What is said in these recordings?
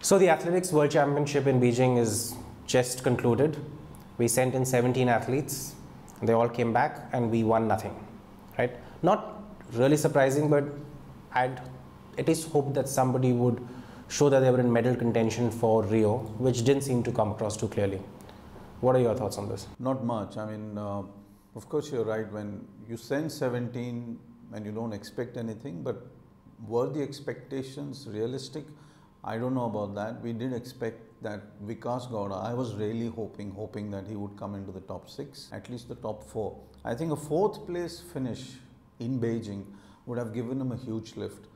So the Athletics World Championship in Beijing is just concluded. We sent in 17 athletes, they all came back and we won nothing, right? Not really surprising, but I'd at least hoped that somebody would show that they were in medal contention for Rio, which didn't seem to come across too clearly. What are your thoughts on this? Not much. I mean, of course you're right. When you send 17 and you don't expect anything, but were the expectations realistic? I don't know about that. We did expect that Vikas Gowda, I was really hoping that he would come into the top 6, at least the top 4. I think a 4th place finish in Beijing would have given him a huge lift.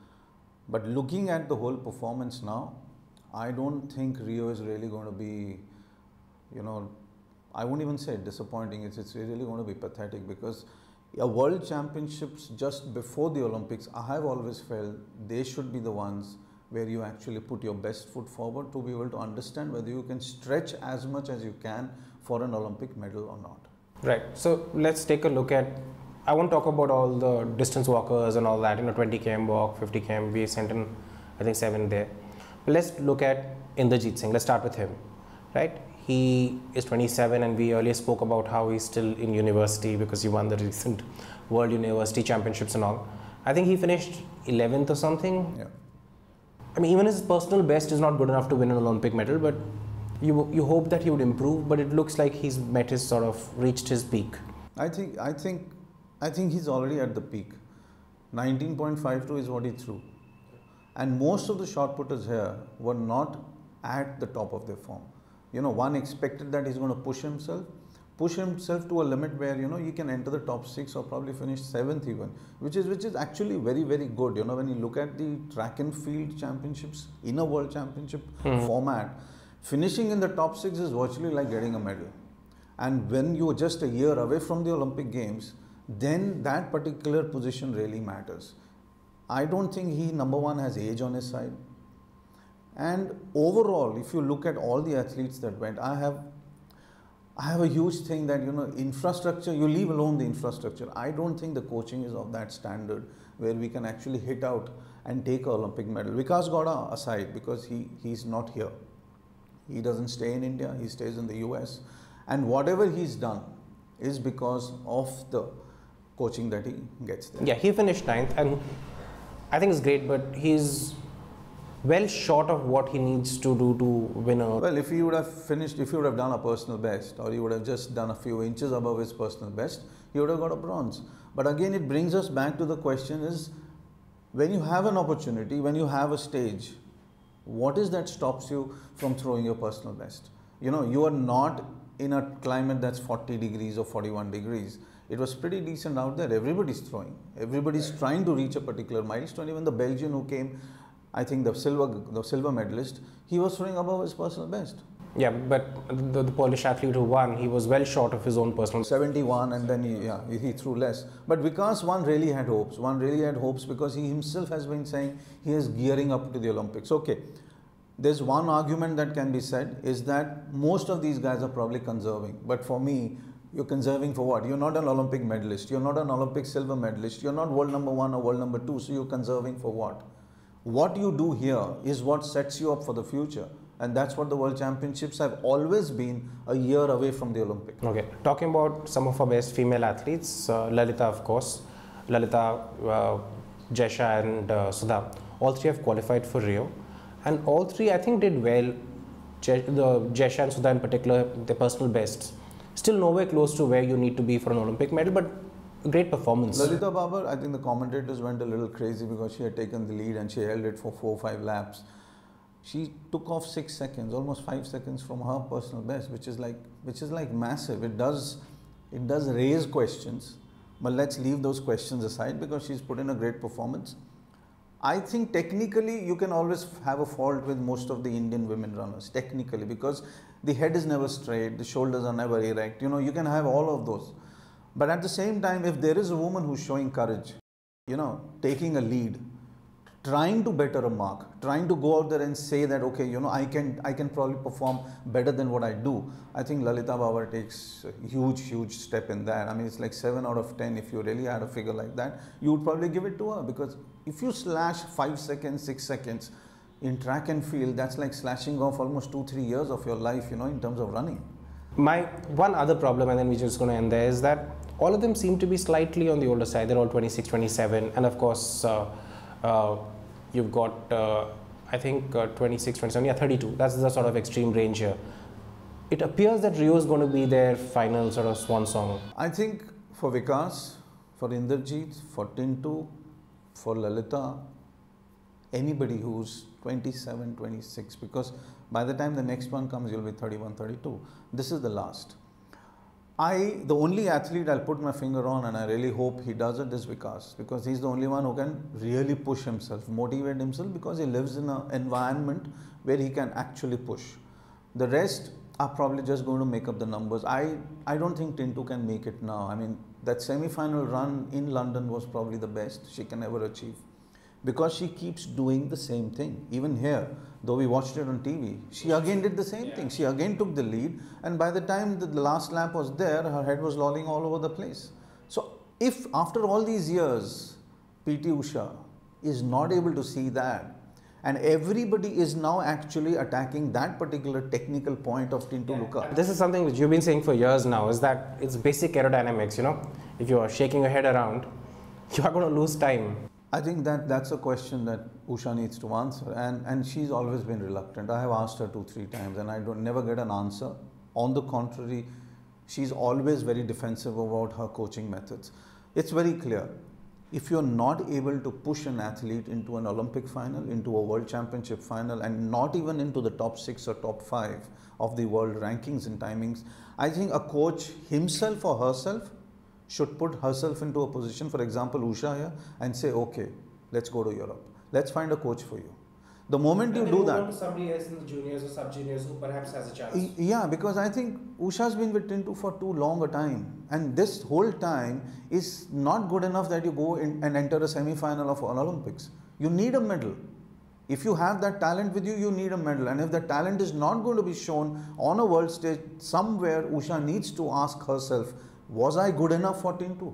But looking at the whole performance now, I don't think Rio is really going to be, I won't even say disappointing. It's really going to be pathetic, because a World Championships just before the Olympics, I have always felt they should be the ones where you actually put your best foot forward to be able to understand whether you can stretch as much as you can for an Olympic medal or not. Right. So let's take a look at, I won't talk about all the distance walkers and all that, 20 km walk, 50 km, we sent in, I think 7 there. But let's look at Inderjeet Singh. Let's start with him, right? He is 27 and we earlier spoke about how he's still in university because he won the recent World University Championships and all. I think he finished 11th or something. Yeah. I mean, even his personal best is not good enough to win an Olympic medal, but you hope that he would improve, but it looks like he's met his reached his peak. I think he's already at the peak. 19.52 is what he threw. And most of the shot putters here were not at the top of their form. One expected that he's going to push himself to a limit where, he can enter the top 6 or probably finish 7th even, which is actually very, very good. When you look at the track and field championships in a world championship format, finishing in the top 6 is virtually like getting a medal. And when you're just a year away from the Olympic Games, then that particular position really matters. I don't think he, number one, has age on his side. And overall, if you look at all the athletes that went, I have a huge thing that, infrastructure, you leave alone the infrastructure. I don't think the coaching is of that standard where we can actually hit out and take an Olympic medal. Vikas Gowda aside, because he's not here. He doesn't stay in India, he stays in the US. And whatever he's done is because of the coaching that he gets there. Yeah, he finished 9th and I think it's great, but he's well short of what he needs to do to win a... Well, if he would have finished, if he would have done a personal best, or he would have just done a few inches above his personal best, he would have got a bronze. But again, it brings us back to the question is, when you have an opportunity, when you have a stage, what is that stops you from throwing your personal best? You are not in a climate that's 40 degrees or 41 degrees. It was pretty decent out there. Everybody's throwing. Everybody's trying to reach a particular milestone. Even the Belgian who came, I think the silver medalist, he was throwing above his personal best. Yeah, but the Polish athlete who won, he was well short of his own personal 71, and then he threw less. But Vikas, one really had hopes. One really had hopes because he himself has been saying he is gearing up to the Olympics. Okay, there's one argument that can be said is that most of these guys are probably conserving. But for me, you're conserving for what? You're not an Olympic medalist. You're not an Olympic silver medalist. You're not world number 1 or world number 2. So you're conserving for what? What you do here is what sets you up for the future. And that's what the World Championships have always been, a year away from the Olympics. Okay, talking about some of our best female athletes, Lalita, of course, Jesha and Sudha, all 3 have qualified for Rio. And all 3, I think, did well. Jesha and Sudha in particular, their personal bests. Still nowhere close to where you need to be for an Olympic medal, but great performance. Lalita Babar, I think the commentators went a little crazy because she had taken the lead and she held it for 4 or 5 laps. She took off 6 seconds, almost 5 seconds from her personal best, which is like massive. It does raise questions, but let's leave those questions aside because she's put in a great performance. I think technically you can always have a fault with most of the Indian women runners, technically, because the head is never straight, the shoulders are never erect. You can have all of those. But at the same time, if there is a woman who's showing courage, taking a lead, trying to better a mark, trying to go out there and say that, okay, I can probably perform better than what I do. I think Lalita Babar takes a huge step in that. I mean, it's like 7 out of 10. If you really had a figure like that, you would probably give it to her, because if you slash 5 seconds, 6 seconds, in track and field, that's like slashing off almost 2-3 years of your life, you know, in terms of running. My one other problem, and then we're just going to end there, is that all of them seem to be slightly on the older side. They're all 26, 27, and of course, you've got, I think, 26, 27, yeah, 32. That's the sort of extreme range here. It appears that Rio is going to be their final sort of swan song. I think for Vikas, for Inderjeet, for Tintu, for Lalita, anybody who's 27, 26, because by the time the next one comes, you'll be 31, 32. This is the last. The only athlete I'll put my finger on, and I really hope he does it, is Vikas, because he's the only one who can really push himself, motivate himself, because he lives in an environment where he can actually push. The rest are probably just going to make up the numbers. I don't think Tintu can make it now. I mean, that semi-final run in London was probably the best she can ever achieve, because she keeps doing the same thing. Even here, though we watched it on TV, she again did the same thing. She again took the lead, and by the time the last lap was there, her head was lolling all over the place. So if after all these years, PT Usha is not able to see that, and everybody is now actually attacking that particular technical point of Tintu Luka. This is something which you've been saying for years now, is that it's basic aerodynamics, you know. If you are shaking your head around, you are going to lose time. I think that's a question that Usha needs to answer, and she's always been reluctant. I have asked her 2-3 times and I never get an answer. On the contrary, she's always very defensive about her coaching methods. It's very clear. If you're not able to push an athlete into an Olympic final, into a World Championship final, and not even into the top 6 or top 5 of the world rankings and timings, I think a coach himself or herself should put herself into a position, for example, Usha here, and say, okay, let's go to Europe. Let's find a coach for you. The moment you do that, to somebody else in the juniors or sub-juniors who perhaps has a chance. Yeah, because I think Usha's been with Tintu for too long a time, and this whole time is not good enough that you go in and enter a semi-final of an Olympics. You need a medal. If you have that talent with you, you need a medal, and if that talent is not going to be shown on a world stage, somewhere Usha needs to ask herself, was I good enough for Tintu?